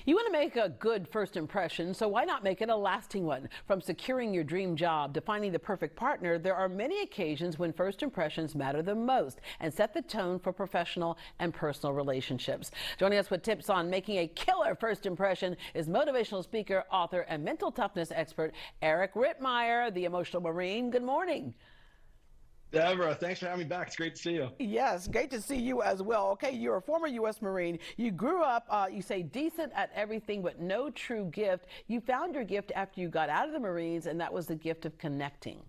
You want to make a good first impression, so why not make it a lasting one? From securing your dream job to finding the perfect partner, there are many occasions when first impressions matter the most and set the tone for professional and personal relationships. Joining us with tips on making a killer first impression is motivational speaker, author, and mental toughness expert Eric Rittmeyer, the emotional Marine. Good morning. Deborah, thanks for having me back. It's great to see you. Yes, great to see you as well. Okay, you're a former U.S. Marine. You grew up, you say, decent at everything, but no true gift. You found your gift after you got out of the Marines, and that was the gift of connecting.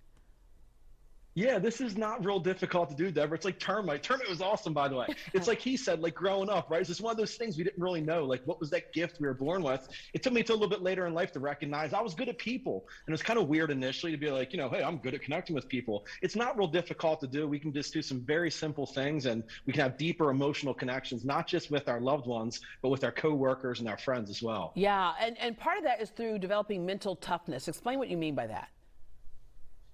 Yeah, this is not real difficult to do, Deborah. It's like termite. Termite was awesome, by the way. It's like he said, like growing up, right? It's just one of those things we didn't really know. Like, what was that gift we were born with? It took me to a little bit later in life to recognize I was good at people. And it was kind of weird initially to be like, hey, I'm good at connecting with people. It's not real difficult to do. We can just do some very simple things, and we can have deeper emotional connections, not just with our loved ones, but with our coworkers and our friends as well. Yeah, and part of that is through developing mental toughness. Explain what you mean by that.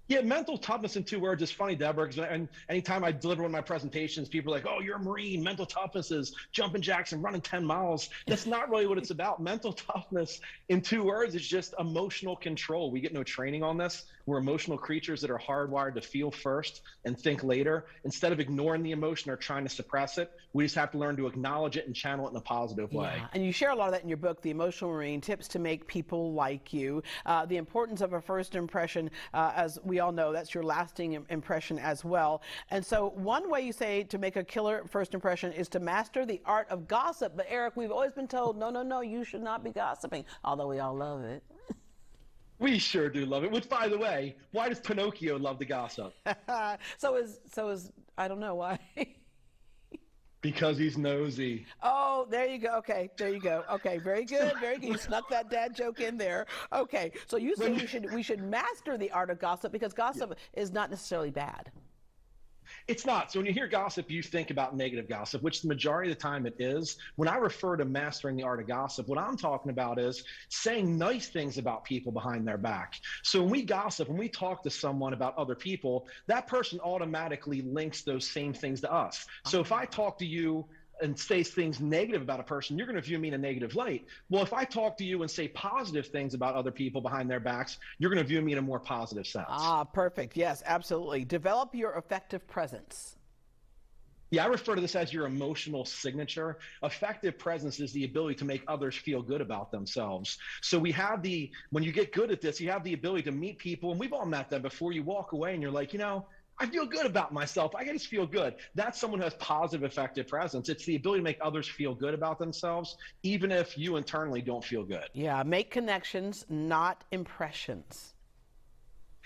Yeah, mental toughness in 2 words is funny, Deborah, because anytime I deliver one of my presentations, people are like, oh, you're a Marine. Mental toughness is jumping jacks and running 10 miles. That's not really what it's about. Mental toughness in 2 words is just emotional control. We get no training on this. We're emotional creatures that are hardwired to feel first and think later. Instead of ignoring the emotion or trying to suppress it, we just have to learn to acknowledge it and channel it in a positive way. Yeah, and you share a lot of that in your book, The Emotional Marine, Tips to Make People Like You. The importance of a first impression, as we all know, that's your lasting impression as well. And so one way you say to make a killer first impression is to master the art of gossip. But Eric, we've always been told, no, you should not be gossiping, although we all love it. We sure do love it. Which, by the way, why does Pinocchio love to gossip? so is I don't know why. Because he's nosy. Oh, there you go. Okay, there you go. Okay, very good, very good. You snuck that dad joke in there. Okay, so you say we should master the art of gossip because gossip is not necessarily bad. It's not. So when you hear gossip, you think about negative gossip, which the majority of the time it is. When I refer to mastering the art of gossip, what I'm talking about is saying nice things about people behind their back. So when we gossip, when we talk to someone about other people, that person automatically links those same things to us. So if I talk to you and say things negative about a person, you're going to view me in a negative light. Well, if I talk to you and say positive things about other people behind their backs, you're going to view me in a more positive sense. Ah, perfect. Yes, absolutely. Develop your effective presence. Yeah, I refer to this as your emotional signature. Effective presence is the ability to make others feel good about themselves. So when you get good at this, you have the ability to meet people, and we've all met them before. You walk away and you're like, I feel good about myself. I just feel good. That's someone who has positive, effective presence. It's the ability to make others feel good about themselves, even if you internally don't feel good. Yeah, make connections, not impressions.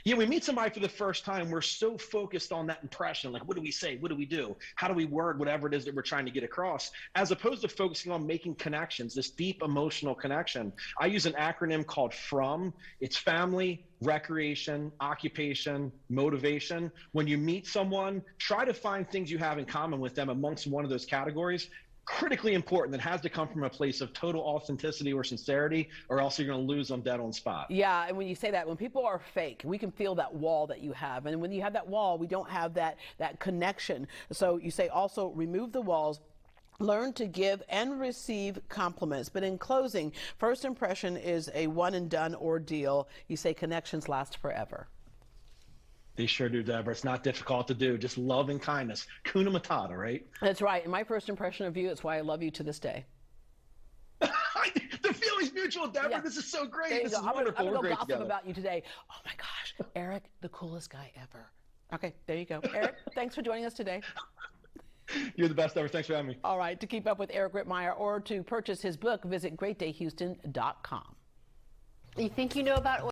Yeah, we meet somebody for the first time, we're so focused on that impression, like what do we say, what do we do, how do we word whatever it is that we're trying to get across, as opposed to focusing on making connections, this deep emotional connection. I use an acronym called FROM. It's family, recreation, occupation, motivation. When you meet someone, try to find things you have in common with them amongst one of those categories. Critically important. That has to come from a place of total authenticity or sincerity, or else you're going to lose them dead on spot. Yeah, and when you say that, when people are fake, we can feel that wall that you have. And when you have that wall, we don't have that connection. So you say also remove the walls. Learn to give and receive compliments. But in closing, first impression is a one and done ordeal. You say connections last forever. They sure do, Deborah. It's not difficult to do. Just love and kindness. Kuna Matata, right? That's right. And my first impression of you is why I love you to this day. The feeling's mutual, Deborah. Yeah. This is so great. This is wonderful. I'm We're going to great gossip about you today. Oh, my gosh. Eric, the coolest guy ever. Okay, there you go. Eric, thanks for joining us today. You're the best ever. Thanks for having me. All right. To keep up with Eric Rittmeyer or to purchase his book, visit greatdayhouston.com. You think you know about